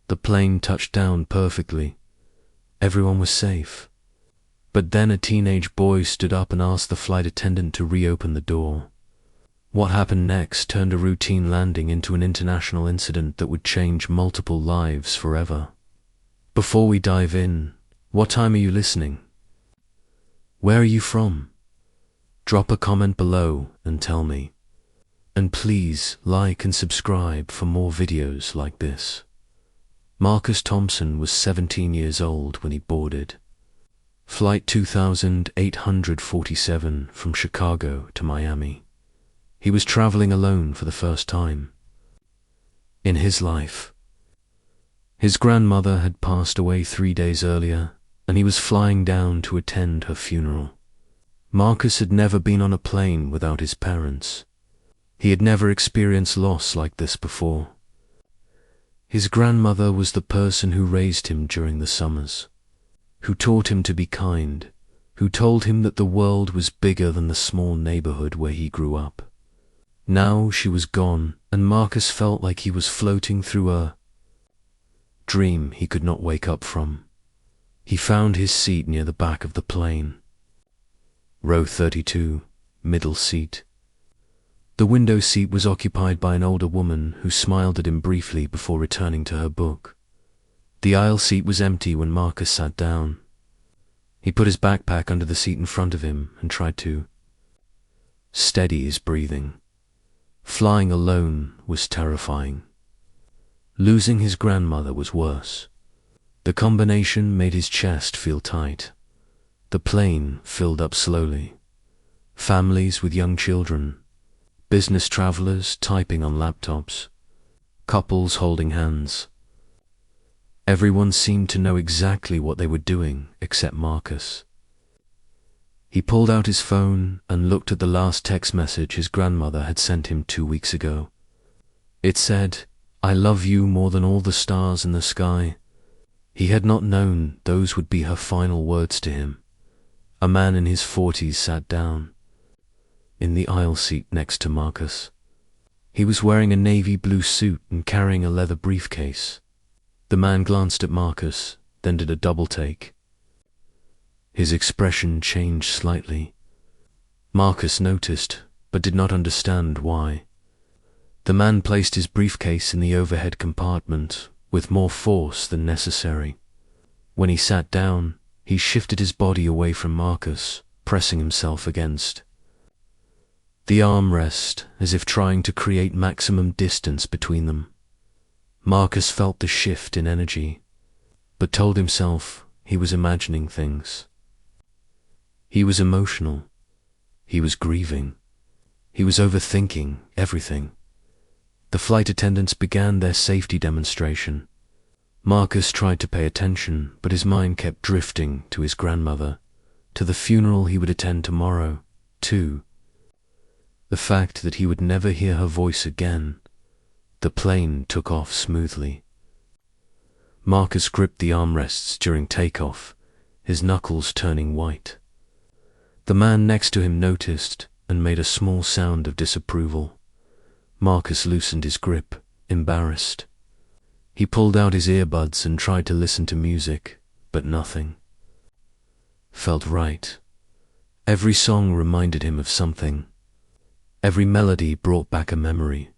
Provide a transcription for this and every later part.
The plane touched down perfectly. Everyone was safe. But then a teenage boy stood up and asked the flight attendant to reopen the door. What happened next turned a routine landing into an international incident that would change multiple lives forever. Before we dive in, what time are you listening? Where are you from? Drop a comment below and tell me. And please like and subscribe for more videos like this. Marcus Thompson was 17 years old when he boarded Flight 2847 from Chicago to Miami. He was traveling alone for the first time in his life. His grandmother had passed away 3 days earlier, and he was flying down to attend her funeral. Marcus had never been on a plane without his parents. He had never experienced loss like this before. His grandmother was the person who raised him during the summers, who taught him to be kind, who told him that the world was bigger than the small neighborhood where he grew up. Now she was gone, and Marcus felt like he was floating through a dream he could not wake up from. He found his seat near the back of the plane. Row 32, middle seat. The window seat was occupied by an older woman who smiled at him briefly before returning to her book. The aisle seat was empty when Marcus sat down. He put his backpack under the seat in front of him and tried to steady his breathing. Flying alone was terrifying. Losing his grandmother was worse. The combination made his chest feel tight. The plane filled up slowly. Families with young children, business travelers typing on laptops, couples holding hands. Everyone seemed to know exactly what they were doing except Marcus. He pulled out his phone and looked at the last text message his grandmother had sent him 2 weeks ago. It said, "I love you more than all the stars in the sky." He had not known those would be her final words to him. A man in his 40s sat down in the aisle seat next to Marcus. He was wearing a navy blue suit and carrying a leather briefcase. The man glanced at Marcus, then did a double take. His expression changed slightly. Marcus noticed, but did not understand why. The man placed his briefcase in the overhead compartment with more force than necessary. When he sat down, he shifted his body away from Marcus, pressing himself against the armrest as if trying to create maximum distance between them. Marcus felt the shift in energy, but told himself he was imagining things. He was emotional. He was grieving. He was overthinking everything. The flight attendants began their safety demonstration. Marcus tried to pay attention, but his mind kept drifting to his grandmother, to the funeral he would attend tomorrow, too. The fact that he would never hear her voice again. The plane took off smoothly. Marcus gripped the armrests during takeoff, his knuckles turning white. The man next to him noticed and made a small sound of disapproval. Marcus loosened his grip, embarrassed. He pulled out his earbuds and tried to listen to music, but nothing felt right. Every song reminded him of something. Every melody brought back a memory.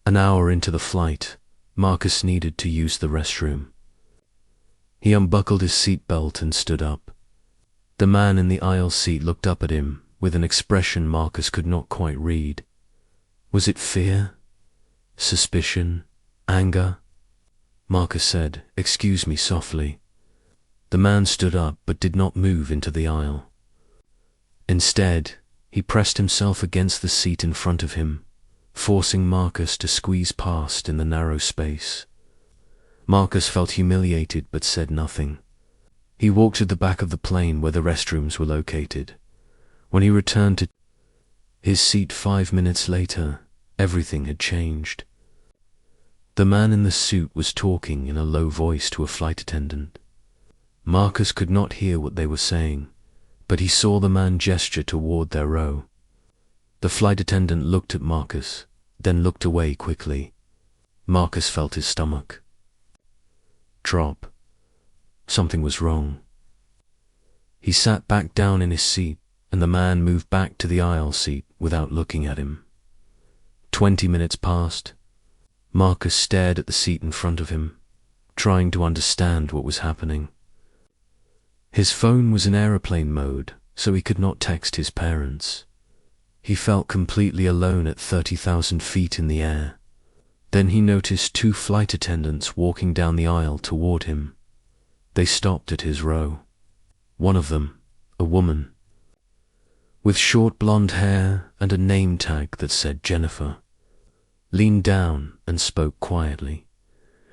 An hour into the flight, Marcus needed to use the restroom. He unbuckled his seatbelt and stood up. The man in the aisle seat looked up at him with an expression Marcus could not quite read. Was it fear? Suspicion? Anger? Marcus said, "Excuse me," softly. The man stood up but did not move into the aisle. Instead, he pressed himself against the seat in front of him, forcing Marcus to squeeze past in the narrow space. Marcus felt humiliated but said nothing. He walked to the back of the plane where the restrooms were located. When he returned to his seat 5 minutes later, everything had changed. The man in the suit was talking in a low voice to a flight attendant. Marcus could not hear what they were saying, but he saw the man gesture toward their row. The flight attendant looked at Marcus, then looked away quickly. Marcus felt his stomach drop. Something was wrong. He sat back down in his seat, and the man moved back to the aisle seat without looking at him. 20 minutes passed. Marcus stared at the seat in front of him, trying to understand what was happening. His phone was in aeroplane mode, so he could not text his parents. He felt completely alone at 30,000 feet in the air. Then he noticed 2 flight attendants walking down the aisle toward him. They stopped at his row. One of them, a woman, with short blonde hair and a name tag that said Jennifer, leaned down and spoke quietly.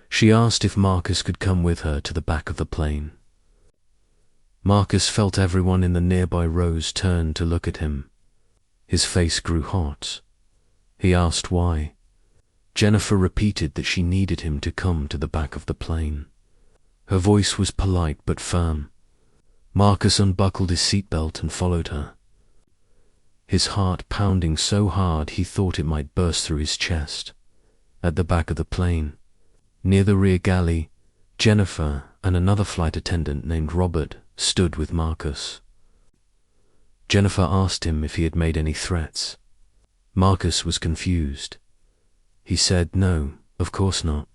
She asked if Marcus could come with her to the back of the plane. Marcus felt everyone in the nearby rows turn to look at him. His face grew hot. He asked why. Jennifer repeated that she needed him to come to the back of the plane. Her voice was polite but firm. Marcus unbuckled his seatbelt and followed her, his heart pounding so hard he thought it might burst through his chest. At the back of the plane, near the rear galley, Jennifer and another flight attendant named Robert stood with Marcus. Jennifer asked him if he had made any threats. Marcus was confused. He said no, of course not.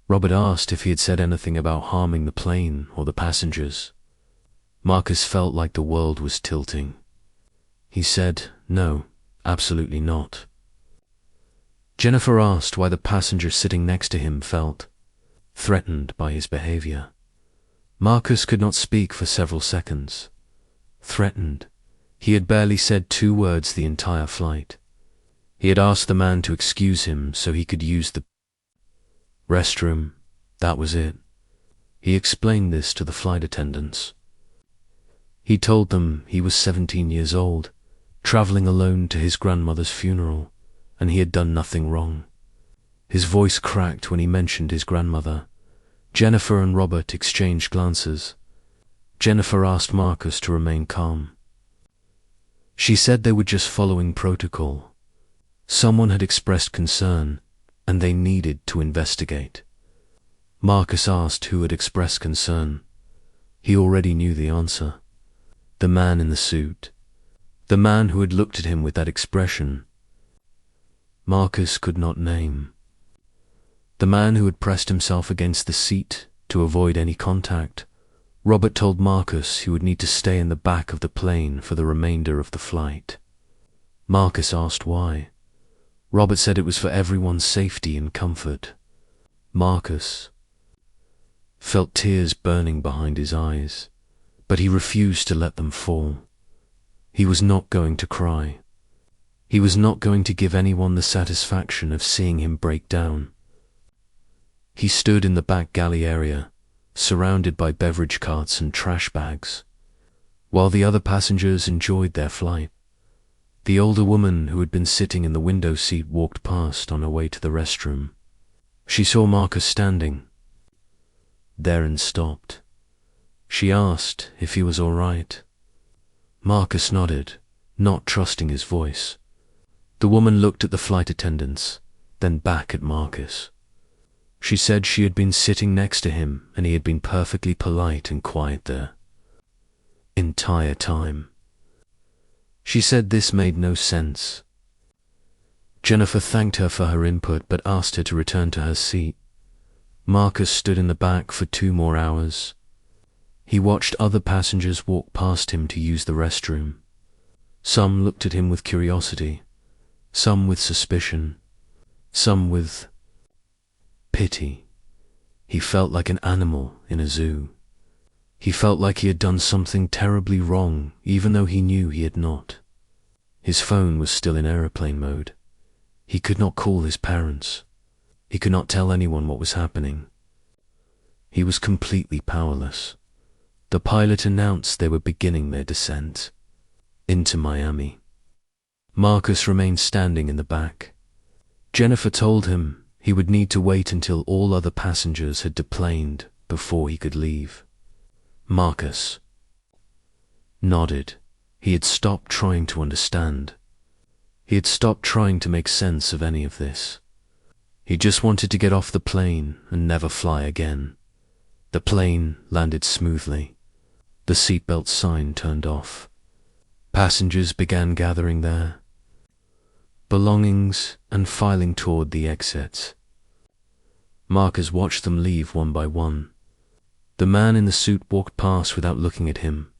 Robert asked if he had said anything about harming the plane or the passengers. Marcus felt like the world was tilting. He said, no, absolutely not. Jennifer asked why the passenger sitting next to him felt threatened by his behavior. Marcus could not speak for several seconds. Threatened? He had barely said 2 words the entire flight. He had asked the man to excuse him so he could use the restroom. That was it. He explained this to the flight attendants. He told them he was 17 years old, traveling alone to his grandmother's funeral, and he had done nothing wrong. His voice cracked when he mentioned his grandmother. Jennifer and Robert exchanged glances. Jennifer asked Marcus to remain calm. She said they were just following protocol. Someone had expressed concern, and they needed to investigate. Marcus asked who had expressed concern. He already knew the answer. The man in the suit. The man who had looked at him with that expression. Marcus could not name. The man who had pressed himself against the seat to avoid any contact. Robert told Marcus he would need to stay in the back of the plane for the remainder of the flight. Marcus asked why. Robert said it was for everyone's safety and comfort. Marcus felt tears burning behind his eyes, but he refused to let them fall. He was not going to cry. He was not going to give anyone the satisfaction of seeing him break down. He stood in the back galley area, surrounded by beverage carts and trash bags, while the other passengers enjoyed their flight. The older woman who had been sitting in the window seat walked past on her way to the restroom. She saw Marcus standing there and stopped. She asked if he was all right. Marcus nodded, not trusting his voice. The woman looked at the flight attendants, then back at Marcus. She said she had been sitting next to him and he had been perfectly polite and quiet the entire time. She said this made no sense. Jennifer thanked her for her input but asked her to return to her seat. Marcus stood in the back for 2 more hours. He watched other passengers walk past him to use the restroom. Some looked at him with curiosity, some with suspicion, some with pity. He felt like an animal in a zoo. He felt like he had done something terribly wrong, even though he knew he had not. His phone was still in aeroplane mode. He could not call his parents. He could not tell anyone what was happening. He was completely powerless. The pilot announced they were beginning their descent into Miami. Marcus remained standing in the back. Jennifer told him he would need to wait until all other passengers had deplaned before he could leave. Marcus nodded. He had stopped trying to understand. He had stopped trying to make sense of any of this. He just wanted to get off the plane and never fly again. The plane landed smoothly. The seatbelt sign turned off. Passengers began gathering their belongings and filing toward the exits. Marcus watched them leave one by one. The man in the suit walked past without looking at him.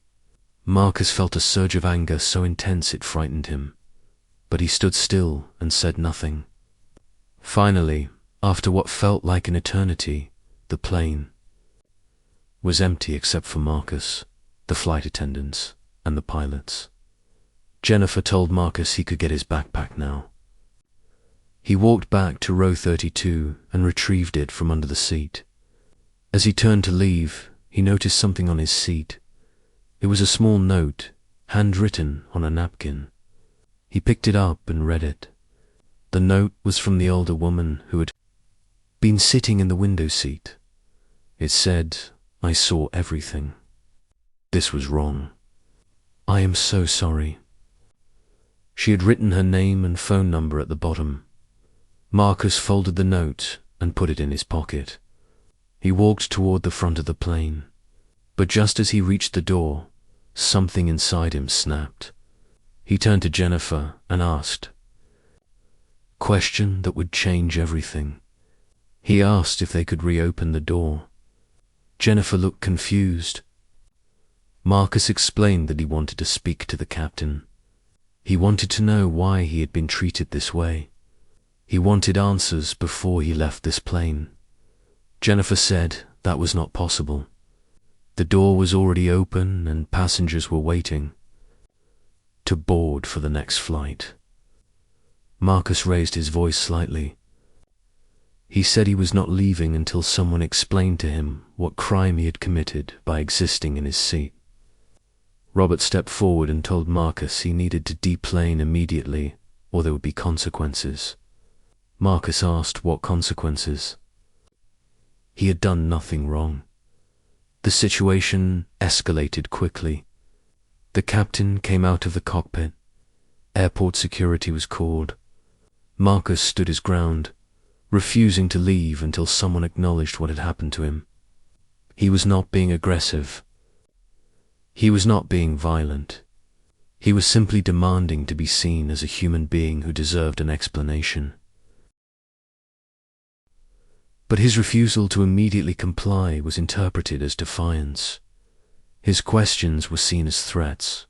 Marcus felt a surge of anger so intense it frightened him, but he stood still and said nothing. Finally, after what felt like an eternity, the plane was empty except for Marcus, the flight attendants, and the pilots. Jennifer told Marcus he could get his backpack now. He walked back to row 32 and retrieved it from under the seat. As he turned to leave, he noticed something on his seat. It was a small note, handwritten on a napkin. He picked it up and read it. The note was from the older woman who had been sitting in the window seat. It said, "I saw everything. This was wrong. I am so sorry." She had written her name and phone number at the bottom. Marcus folded the note and put it in his pocket. He walked toward the front of the plane, but just as he reached the door, something inside him snapped. He turned to Jennifer and asked a question that would change everything. He asked if they could reopen the door. Jennifer looked confused. Marcus explained that he wanted to speak to the captain. He wanted to know why he had been treated this way. He wanted answers before he left this plane. Jennifer said that was not possible. The door was already open and passengers were waiting to board for the next flight. Marcus raised his voice slightly. He said he was not leaving until someone explained to him what crime he had committed by existing in his seat. Robert stepped forward and told Marcus he needed to deplane immediately or there would be consequences. Marcus asked what consequences. He had done nothing wrong. The situation escalated quickly. The captain came out of the cockpit. Airport security was called. Marcus stood his ground, refusing to leave until someone acknowledged what had happened to him. He was not being aggressive. He was not being violent. He was simply demanding to be seen as a human being who deserved an explanation. But his refusal to immediately comply was interpreted as defiance. His questions were seen as threats.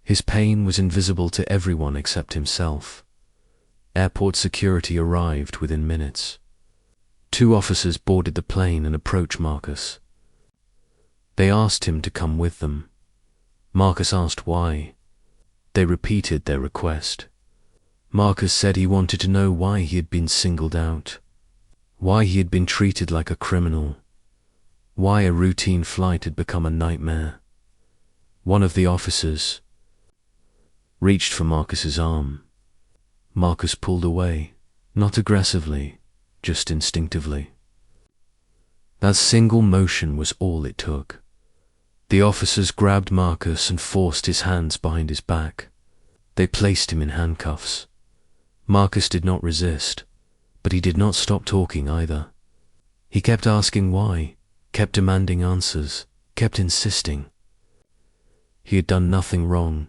His pain was invisible to everyone except himself. Airport security arrived within minutes. 2 officers boarded the plane and approached Marcus. They asked him to come with them. Marcus asked why. They repeated their request. Marcus said he wanted to know why he had been singled out, why he had been treated like a criminal, why a routine flight had become a nightmare. One of the officers reached for Marcus's arm. Marcus pulled away, not aggressively, just instinctively. That single motion was all it took. The officers grabbed Marcus and forced his hands behind his back. They placed him in handcuffs. Marcus did not resist, but he did not stop talking either. He kept asking why, kept demanding answers, kept insisting. He had done nothing wrong.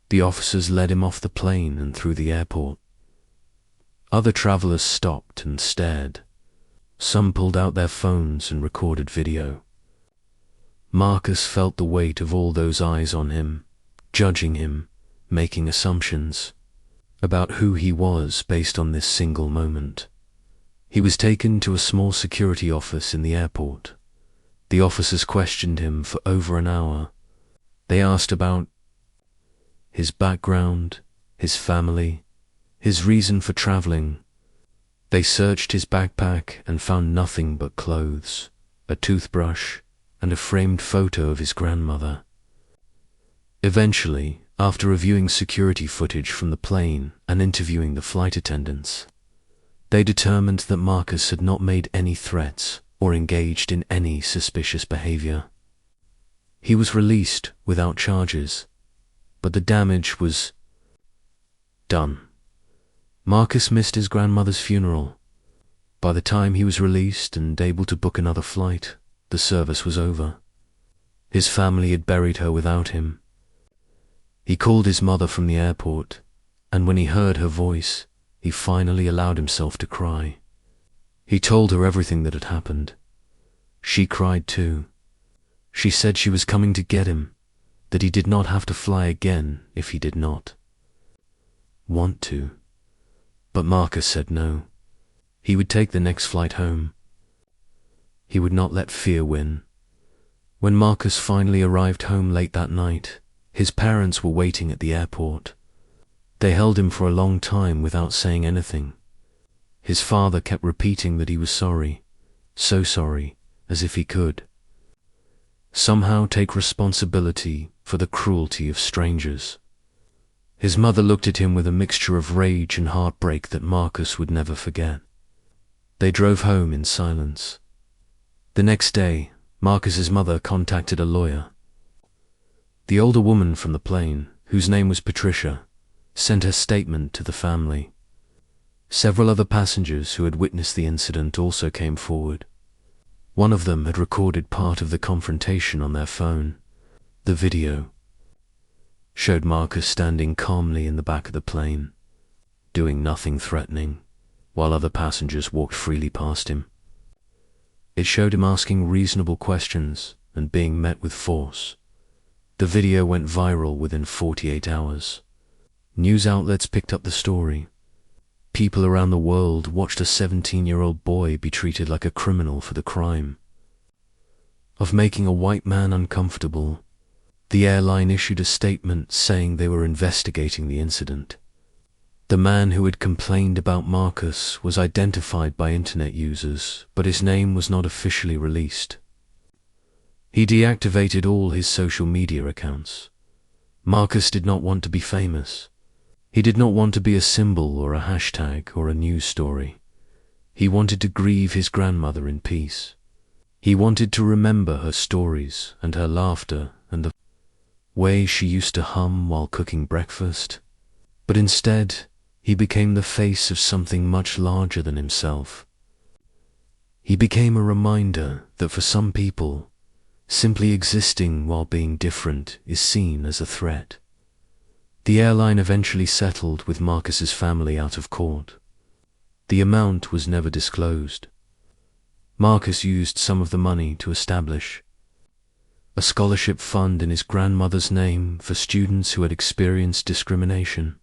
The officers led him off the plane and through the airport. Other travelers stopped and stared. Some pulled out their phones and recorded video. Marcus felt the weight of all those eyes on him, judging him, making assumptions about who he was based on this single moment. He was taken to a small security office in the airport. The officers questioned him for over an hour. They asked about his background, his family, his reason for traveling. They searched his backpack and found nothing but clothes, a toothbrush, and a framed photo of his grandmother. Eventually, after reviewing security footage from the plane and interviewing the flight attendants, they determined that Marcus had not made any threats or engaged in any suspicious behavior. He was released without charges, but the damage was done. Marcus missed his grandmother's funeral. By the time he was released and able to book another flight, the service was over. His family had buried her without him. He called his mother from the airport, and when he heard her voice, he finally allowed himself to cry. He told her everything that had happened. She cried too. She said she was coming to get him, that he did not have to fly again if he did not want to. But Marcus said no. He would take the next flight home. He would not let fear win. When Marcus finally arrived home late that night, his parents were waiting at the airport. They held him for a long time without saying anything. His father kept repeating that he was sorry, so sorry, as if he could somehow take responsibility for the cruelty of strangers. His mother looked at him with a mixture of rage and heartbreak that Marcus would never forget. They drove home in silence. The next day, Marcus's mother contacted a lawyer. The older woman from the plane, whose name was Patricia, sent her statement to the family. Several other passengers who had witnessed the incident also came forward. One of them had recorded part of the confrontation on their phone. The video showed Marcus standing calmly in the back of the plane, doing nothing threatening, while other passengers walked freely past him. It showed him asking reasonable questions and being met with force. The video went viral within 48 hours. News outlets picked up the story. People around the world watched a 17-year-old boy be treated like a criminal for the crime of making a white man uncomfortable. The airline issued a statement saying they were investigating the incident. The man who had complained about Marcus was identified by internet users, but his name was not officially released. He deactivated all his social media accounts. Marcus did not want to be famous. He did not want to be a symbol or a hashtag or a news story. He wanted to grieve his grandmother in peace. He wanted to remember her stories and her laughter and the way she used to hum while cooking breakfast. But instead, he became the face of something much larger than himself. He became a reminder that for some people, simply existing while being different is seen as a threat. The airline eventually settled with Marcus's family out of court. The amount was never disclosed. Marcus used some of the money to establish a scholarship fund in his grandmother's name for students who had experienced discrimination.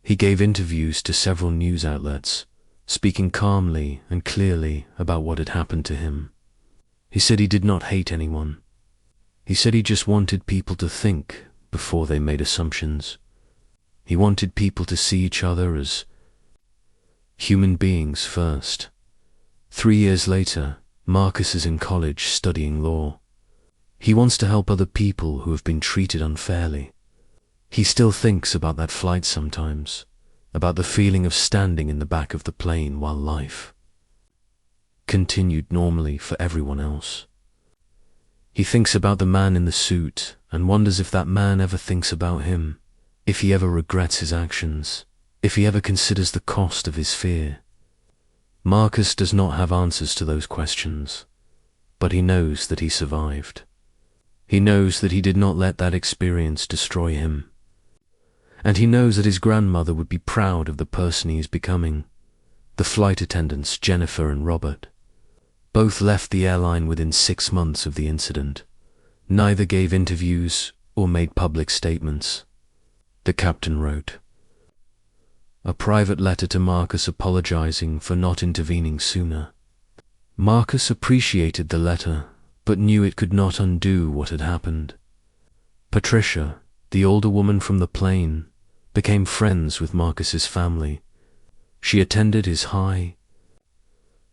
He gave interviews to several news outlets, speaking calmly and clearly about what had happened to him. He said he did not hate anyone. He said he just wanted people to think before they made assumptions. He wanted people to see each other as human beings first. 3 years later, Marcus is in college studying law. He wants to help other people who have been treated unfairly. He still thinks about that flight sometimes, about the feeling of standing in the back of the plane while life continued normally for everyone else. He thinks about the man in the suit and wonders if that man ever thinks about him, if he ever regrets his actions, if he ever considers the cost of his fear. Marcus does not have answers to those questions, but he knows that he survived. He knows that he did not let that experience destroy him. And he knows that his grandmother would be proud of the person he is becoming. The flight attendants, Jennifer and Robert, both left the airline within 6 months of the incident. Neither gave interviews or made public statements. The captain wrote a private letter to Marcus apologizing for not intervening sooner. Marcus appreciated the letter, but knew it could not undo what had happened. Patricia, the older woman from the plane, became friends with Marcus's family. She attended his high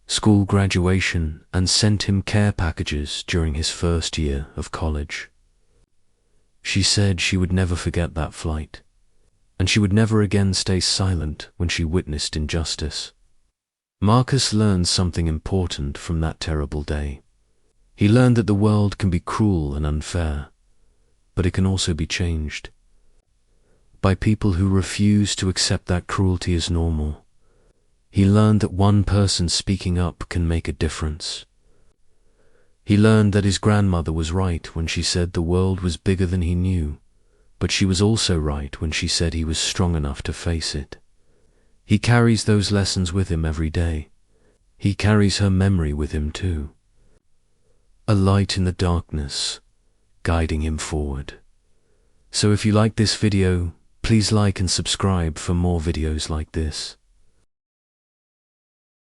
school graduation and sent him care packages during his first year of college. She said she would never forget that flight, and she would never again stay silent when she witnessed injustice. Marcus learned something important from that terrible day. He learned that the world can be cruel and unfair, but it can also be changed by people who refuse to accept that cruelty as normal. He learned that one person speaking up can make a difference. He learned that his grandmother was right when she said the world was bigger than he knew, but she was also right when she said he was strong enough to face it. He carries those lessons with him every day. He carries her memory with him too. A light in the darkness, guiding him forward. So if you like this video, please like and subscribe for more videos like this.